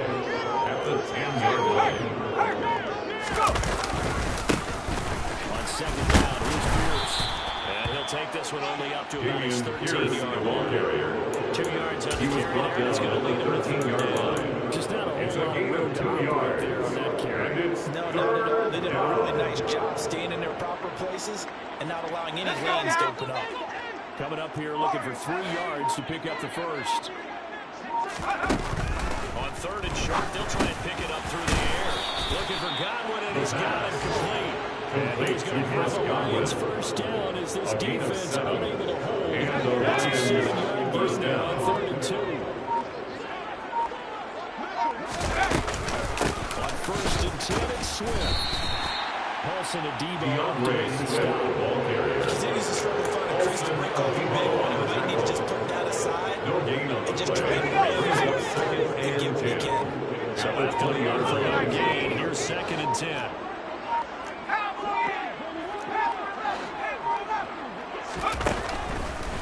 at the 10-yard line. On 2nd down, here's Pierce. And he'll take this one only up to about his 13-yard line. 2 yards on the carry there. It's going to lead him to 13-yard line. Just not a whole lot of room to operate there on that carry. No, not at all. They did a really nice job staying in their proper places and not allowing any lanes to open up. Coming up here looking for 3 yards to pick up the first. On 3rd and short, they'll try and pick it up through the air. Looking for Godwin, and he's got it complete. And he's going to have a Lions first down as this defense unable to hold. That's a 7-yard gain now on 3rd and 2. On 1st and 10, it's Swift. Paulson to Debo. Continues to struggle to find a crease to break off a big one. He might need to just put that aside and just try and really forward and give what he can. So after the unfair gain, here's 2nd and 10.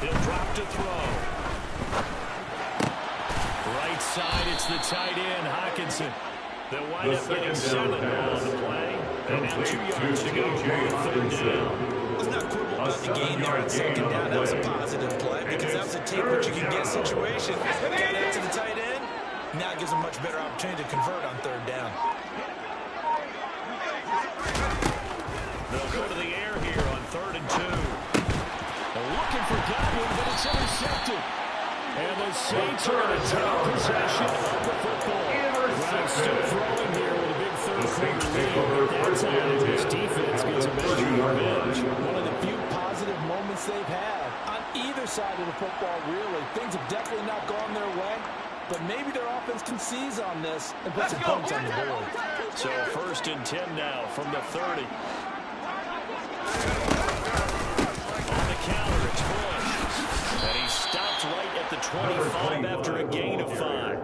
He'll drop to throw. Right side, it's the tight end, Hawkinson. They'll wind up getting 7 on the play. And now 2 yards to go for 3rd down. Let's not quibble about the gain there on 2nd down. That was a positive play because that was a take what you can get situation. Got out to the tight end, Now it gives them much better opportunity to convert on third down. They'll go to the air here on 3rd and 2. They're looking for Godwin, but it's intercepted. And the Saints are going to take possession of the football. Well, still throwing here with a big third-quarter lead. That's how this defense gets a measure of revenge. One of the few positive moments they've had on either side of the football, really. Things have definitely not gone their way, but maybe their offense can seize on this and put some points on the board. So 1st and 10 now from the 30. On the counter, it's Bush. And he stopped right at the 25 after a gain of 5.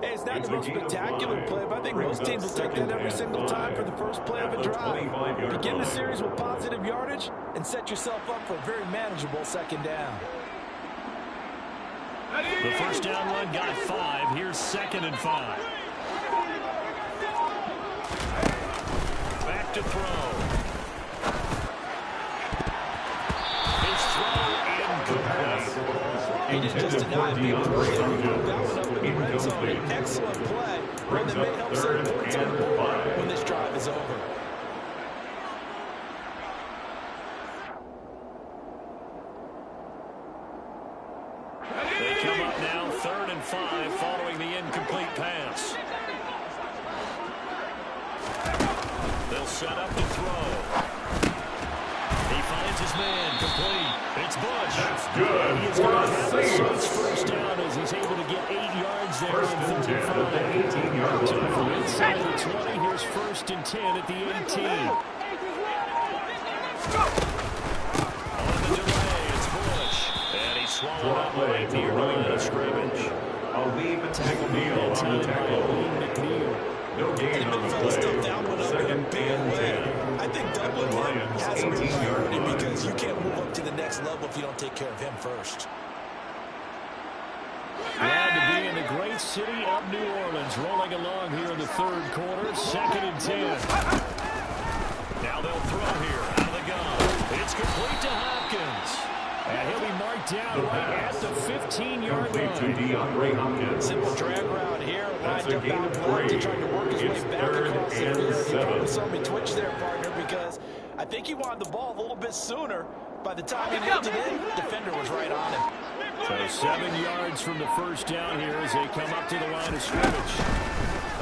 Hey, it's not the most spectacular play, but I think most teams will take that every single time for the first play of a drive. Begin the series with positive yardage and set yourself up for a very manageable second down. The first down run got 5. Here's 2nd and 5. Back to throw. His throw incomplete. It is just a dive. That one up in the red zone. An excellent play. One that may help save points on the board when this drive is over. They come up now 3rd and 5 following the incomplete pass. They'll set up to throw. He finds his man complete. It's Bush. That's good. He's going to have the Saints first down as he's able to get 8 yards there. First and 10 at the 18-yard line. So from inside the 20, here's 1st and 10 at the 18. On the delay, it's Bush. And he's swallowed up right near the line of scrimmage. Aleem McNeil on the tackle. No gain on the play. 2nd and 10. I think doubling him has a big priority because you can't move up to the next level if you don't take care of him first. Glad to be in the great city of New Orleans, rolling along here in the 3rd quarter. 2nd and 10. Now they'll throw here out of the gun. It's complete to Hopkins. And he'll be marked down right at the 15-yard line. Simple drag route here. Lined up out left to try to work his way back across the field. You probably saw me twitch there, partner, because I think he wanted the ball a little bit sooner. By the time he looked it in, defender was right on him. So 7 yards from the first down here as they come up to the line of scrimmage.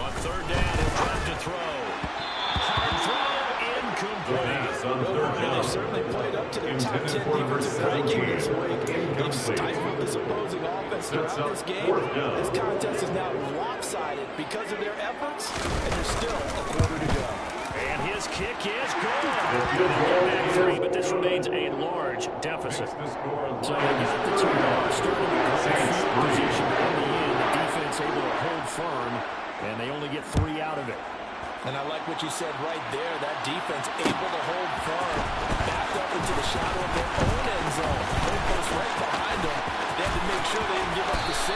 On 3rd down, he'll drop to throw. Hard throw, incomplete. They've certainly played up to their top 10 defensive ranking this week. They've stifled this opposing offense throughout this game. This contest is now lopsided because of their efforts, and there's still a quarter to go. And his kick is good. They'll get back 3, but this remains a large deficit. So they got the 2 ball starting in field position in the end. The defense able to hold firm, and they only get 3 out of it. And I like what you said right there. That defense able to hold firm, backed up into the shadow of their own end zone. Goalpost right behind them. They had to make sure they didn't give up the 6.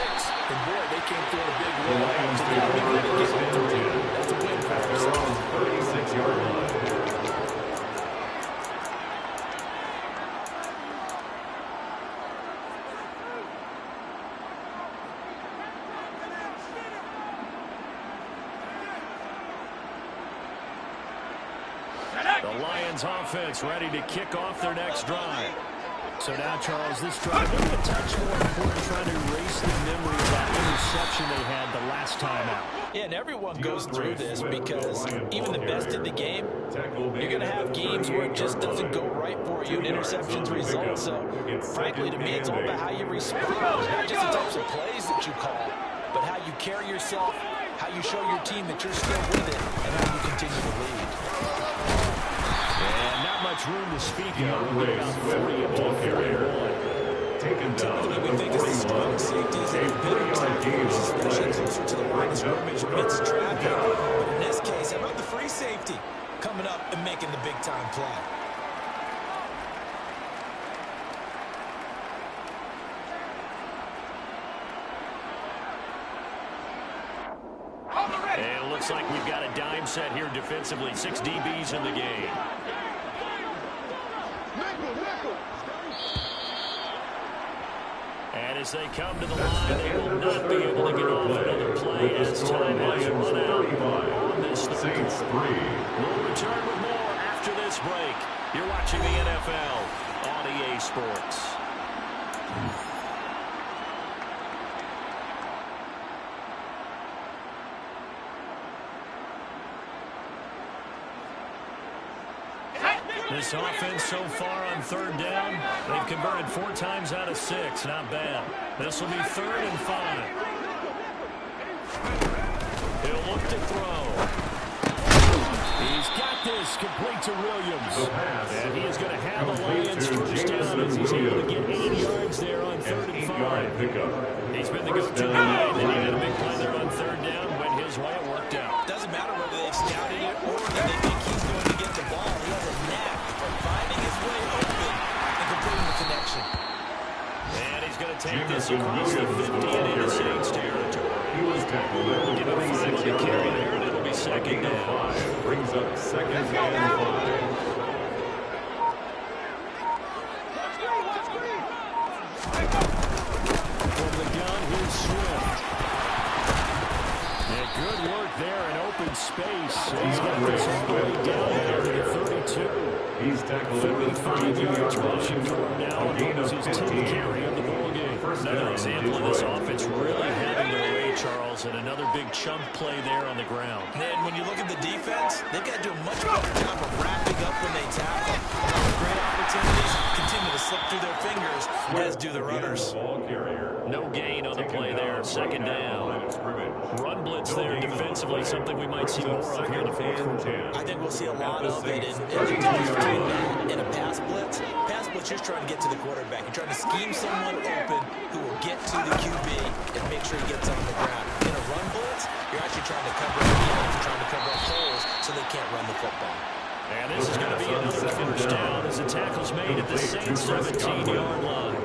And boy, they came through a big way. So they had to give up 3. That's a win for them. 36-yard line. The Lions offense ready to kick off their next drive. So now, Charles, this drive maybe a touch more important, trying to erase the memory of that interception they had the last time out. Yeah, and everyone goes through this because even the best in the game, you're going to have games where it just doesn't go right for you and interceptions result. So, frankly, to me, it's all about how you respond, not just the types of plays that you call, but how you carry yourself, how you show your team that you're still with it, and how you continue to lead. And not much room to speak of. We'll get about 3 of the carry. Taken down. Typically, we think of the strong safeties that are better tackles, especially closer to the line of scrimmage amidst traffic. But in this case, how about the free safety coming up and making the big-time play? And it looks like we've got a dime set here defensively. 6 DBs in the game. And as they come to the line, they will not be able to get off another play as time has run out on this third quarter. We'll return with more after this break. You're watching the NFL on EA Sports. This offense so far on third down, they've converted 4 times out of 6. Not bad. This will be 3rd and 5. He'll look to throw. He's got this complete to Williams. And he is going to have the Lions first down as he's able to get 8 yards there on 3rd and 5. He's been the go-to guy. Then he had a big play there on 3rd down. Went his way. It worked out. Doesn't matter whether they've scouted it or that they think he's going to get the ball. He has a knack for finding his way open and completing the connection. And he's going to take this across the 50 and into Saints territory. He was tackled at Give him 5 on the carry there, and it'll be 2nd down. 5 brings up 2nd and 5. From the gun, here's Swift. And good work there in open space. He's got this all the way down there to the 32. He's tackled at the 35 yards rushing for him now. That was his 10th carry of the ball game. Another example of this offense really having their way, Charles, and another big chunk play there on the ground. And when you look at the defense, they've got to do a much better job of wrapping up when they tackle. Great opportunities continue to slip through their fingers, as do the runners. No gain on the play there. 2nd down. Run blitz there defensively, something we might see more of here in the 4th quarter. I think we'll see a lot of it in a pass blitz. Pass blitz, you're trying to get to the quarterback. You're trying to scheme someone open who will get to the QB and make sure he gets on the ground. In a run blitz, you're actually trying to cover up holes so they can't run the football. And this is going to be another first down as the tackle's made at the Saints 17-yard line.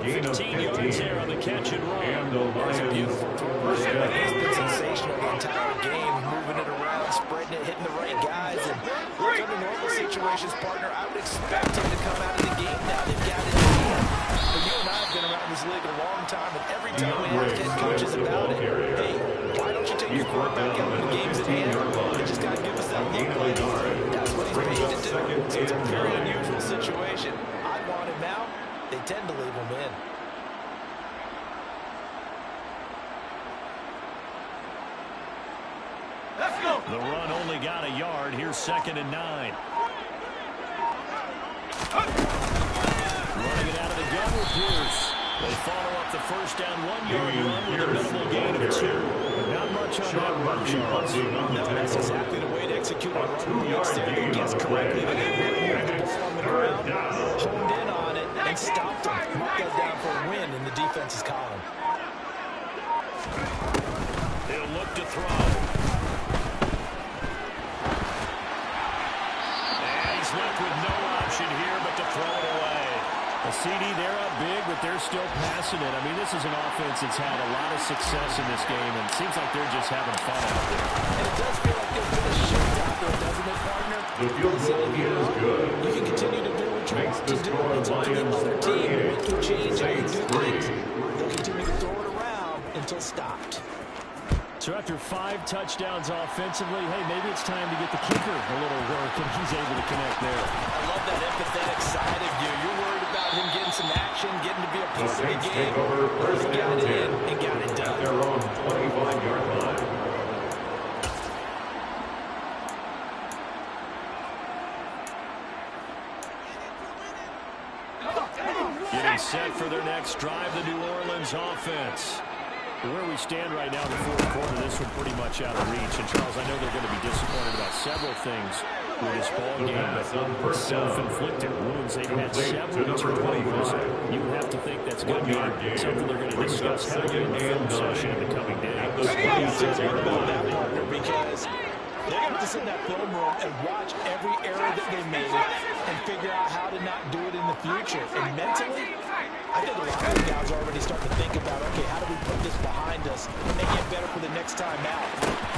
15 yards there on the catch and run. It's a beautiful throw. He's been sensational the entire game, moving it around, spreading it, hitting the right guys. And look, under normal situations, partner, I would expect him to come out of the game now. They've got it in hand. But you and I have been around this league a long time, and every time we ask head coaches about it, hey, why don't you take your quarterback out when the game's at hand? You just got to give us that lead play. That's what he's paid to do. So it's a very unusual situation. I want him out. They tend to leave him in. Let's go. The run only got a yard. Here's 2nd and 9. Running it out of the gun with Pierce. They follow up the first down 1-yard run with a minimal gain of 2. Not much on that run, Charles. No, that's exactly the way to execute a run. They guessed correctly. They moved the ball on the ground, honed in on it, and stopped them. Mark that down for a win in the defense's column. He'll look to throw. And he's left with no option here but to throw it away. A CD, they're up big, but they're still passing it. I mean, this is an offense that's had a lot of success in this game, and it seems like they're just having fun out there. And it does feel like there's been a shift out there, doesn't it, partner? The field goal is good. You can continue to do what you Makes want the to do. score It's up to the Lions other team to 3, make you change how you do Saints things. 3. They'll continue to throw it around until stopped. So after 5 touchdowns offensively, hey, maybe it's time to get the kicker a little work, and he's able to connect there. I love that empathetic side of you. You're worried about him getting some action, getting to be a part of the Saints game. take over first He got and it 10 in and got it at done. their own 25-yard line. Getting set for their next drive, the New Orleans offense. Where we stand right now in the 4th quarter, this one pretty much out of reach. And, Charles, I know they're going to be disappointed about several things with this ball game, but self-inflicted wounds. They've had several turnovers. You have to think that's going to be something they're going to discuss heavily in the film session in the coming days. Because they're going to have to sit in that film room and watch every error that they made and figure out how to not do it in the future. And mentally, I think a lot of the guys are already starting to think about, okay, how do we put this behind us and get better for the next time out?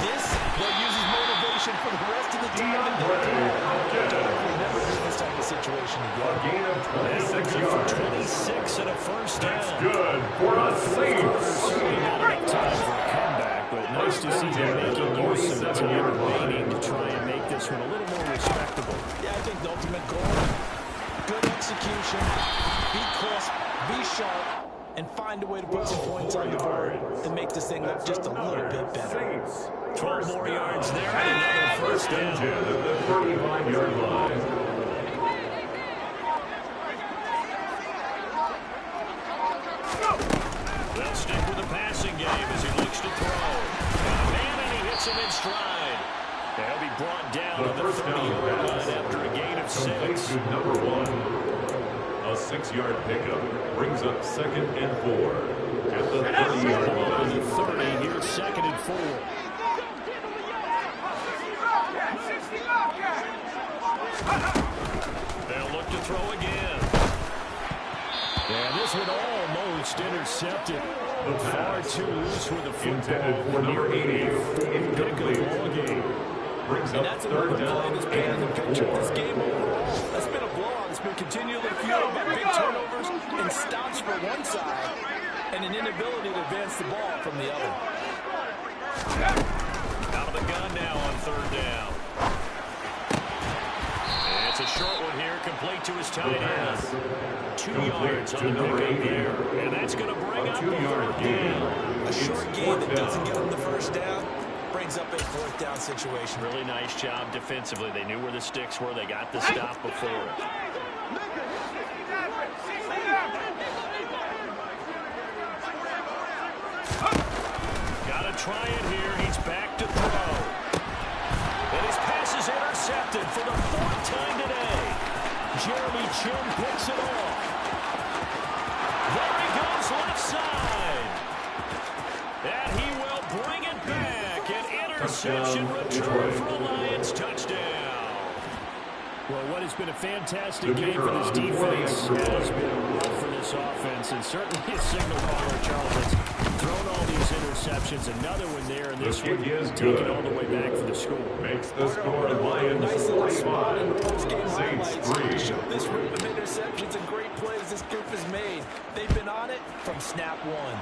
This, they'll use as motivation for the rest of the time. And they'll never do this type of situation A again. gain of 26 yards. 26 and a first down. That's good for the Saints. Certainly not enough time for a comeback, but nice to see them making use of the time remaining to try and make this one a little more respectable. Yeah, I think the ultimate goal, good execution, be crisp, be sharp, and find a way to put some points on the board and make this thing look just a little bit better. 12 more yards there and another first down. At the 35-yard line. They'll stick with the passing game as he looks to throw. And he hits him in stride. They'll be brought down on the 30-yard line after a gain of 6. To number 1. A 6-yard pickup brings up 2nd and 4. At the 30-yard line. The 30, here's 2nd and 4. They'll look to throw again. And this one almost intercepted. Far too loose with the football. Intended for number 80. Incomplete. Ball game. Brings And up that's another 3rd play down that's painting the and picture of 4. this game overall. That's been a blowout. It's been continually fueled by big turnovers and stops for one side and an inability to advance the ball from the other. Out of the gun now on 3rd down. And it's a short one here, complete to his tight end. 2 yards on the pickup there. And that's going to bring up a 2-yard gain. A short gain that doesn't get them the first down brings up a 4th down situation. Really nice job defensively. They knew where the sticks were. They got the stop before it. Got to try it here. He's back to throw. And his pass is intercepted for the 4th time today. Jeremy Chin picks it off. There he goes left side. And he will bring it back. An interception return for a Lions touchdown. Well, what has been a fantastic game for this defense has been a run for this offense, and certainly a signal caller, Charles, has thrown all these interceptions. Another one there, and this one taken all the way back for the score. Makes the score Lions Nice little spot in the post-game Saints highlights. 3. Show this room of interceptions and great plays this group has made. They've been on it from snap one.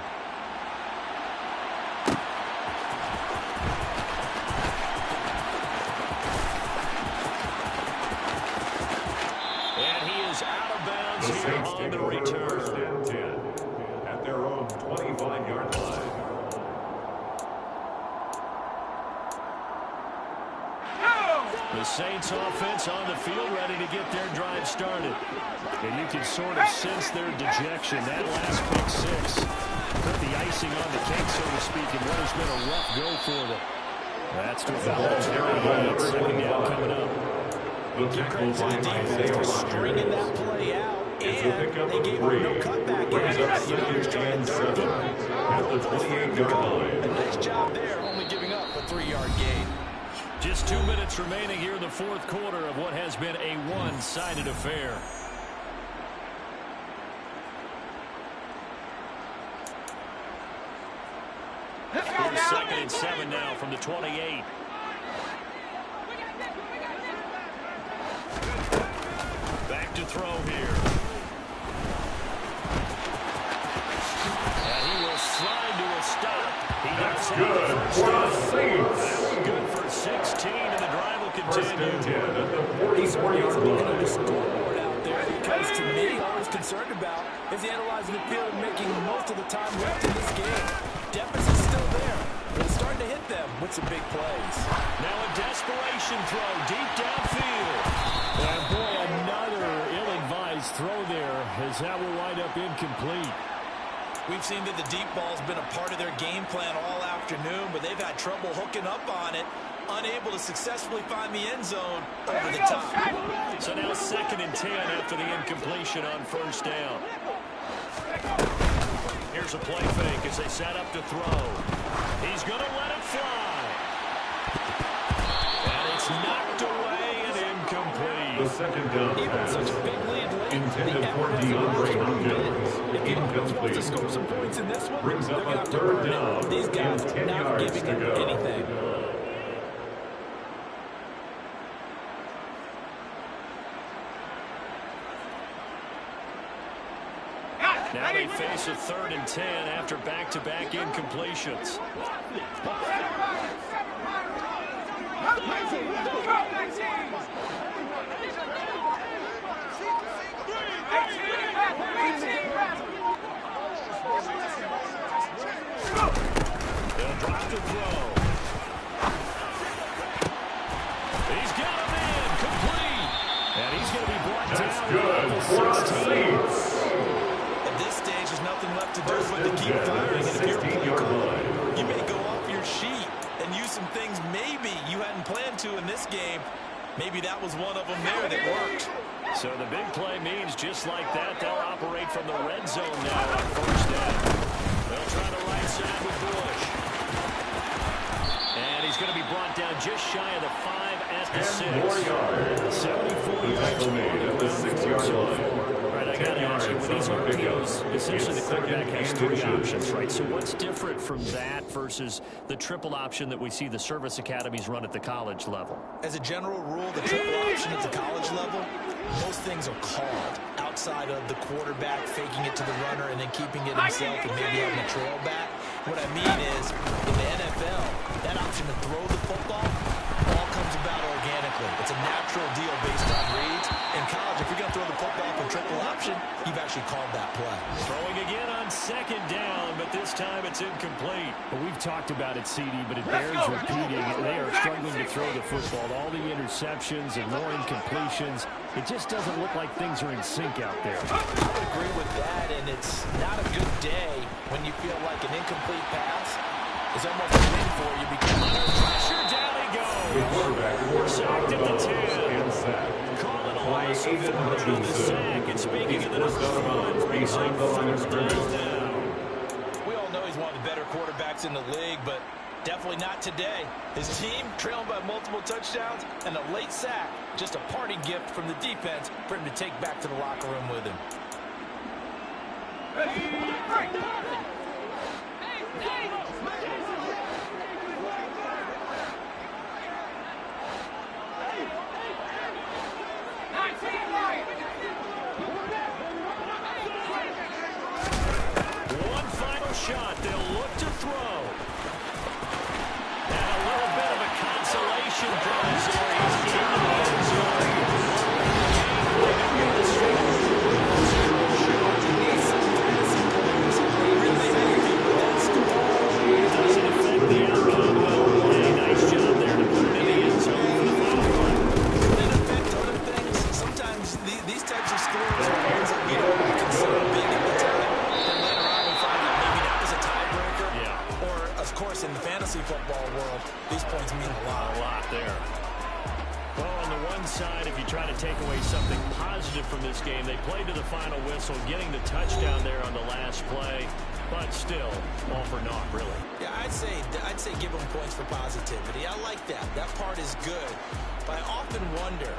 The Saints take over 1st and 10 at their own 25-yard line. The Saints offense on the field ready to get their drive started. And you can sort of sense their dejection. That last pick 6 put the icing on the cake, so to speak, and what has been a rough go for them. That's to the 2nd down coming up. The tackle by Isaiah Stringing that play out. And they gave him no cutback. Brings up 2nd and 7 at the 28-yard line. A nice job there, only giving up a 3-yard gain. Just 2 minutes remaining here in the 4th quarter of what has been a one-sided affair. Here's 2nd and 7 now from the 28. Back to throw here. And he will slide to a stop. That's good for the Saints. That was good for 16, and the drive will 1st continue. and 10 at the He's 44-yard looking at the line. scoreboard out there because, to me, all he's concerned about is analyzing the field and making the most of the time left in this game. Deficit's still there, but it's starting to hit them with some big plays. Now a desperation throw deep downfield. And boy, another ill-advised throw there as that will wind up incomplete. We've seen that the deep ball's been a part of their game plan all afternoon, but they've had trouble hooking up on it, unable to successfully find the end zone over the top. So now 2nd and 10 after the incompletion on 1st down. Here's a play fake as they set up to throw. He's going to let it fly. And it's knocked away and incomplete. The 2nd down pass. Such a big lead late. Intended for DeAndre Hopkins. If he wants to Incomplete. score some points in this one, Brings they're up going to a have to 3rd burn down it. These guys and are 10 not yards giving to him go. anything. Now they face a 3rd and 10 after back-to-back incompletions. They'll drop the throw. He's got him in, complete. And he's going to be brought down. That's good for a Saints. At this stage, there's nothing left to do but to keep firing. And if you're a play caller, you may go off your sheet and use some things maybe you hadn't planned to in this game. Maybe that was one of them there that worked. So the big play means just like that, they'll operate from the red zone now on 1st down. They'll try the right side with Bush. And he's going to be brought down just shy of the 5 at the 6. 74 yards at the 6-yard line. All right, I got to ask you, with these RPOs, essentially the quarterback has 3 options, right? So what's different from that versus the triple option that we see the service academies run at the college level? As a general rule, the triple option at the college level, most things are called outside of the quarterback faking it to the runner and then keeping it himself and maybe having a trail back. What I mean is, in the NFL, that option to throw the football all comes about organically. It's a natural deal based on reads. In college, if you're going to throw the football from triple option, you've actually called that play. Throwing again on 2nd down, but this time it's incomplete. Well, we've talked about it, CD, but it bears repeating. They are struggling to throw the football. All the interceptions and more incompletions. It just doesn't look like things are in sync out there. I would agree with that, and it's not a good day when you feel like an incomplete pass is almost a win for you because under pressure, down he goes. The quarterback Sacked at the 10. and sack. Calling a By loss of Aiden 4 on the Hutchinson. sack. And speaking of the He's forced out of bounds behind the line of 4th down scrimmage. now. we all know he's one of the better quarterbacks in the league, but definitely not today. His team trailing by multiple touchdowns and a late sack. Just a party gift from the defense for him to take back to the locker room with him. One final shot. They'll look to throw. And a little bit of a consolation prize here. He's in the end zone. Doesn't affect the outcome. Well played. Nice job there to put it in the end zone for the final one. Doesn't affect other things. Sometimes these types of scores are ones that we don't consider big at the time. And later on we find that maybe that was a tiebreaker. Yeah. Or, of course, in the fantasy football world, these points mean a lot. A lot there. Well, on the one side, if you try to take away something positive from this game, they played to the final whistle, getting the touchdown there on the last play, but still, all for naught, really. Yeah, I'd say give them points for positivity. I like that. That part is good. But I often wonder,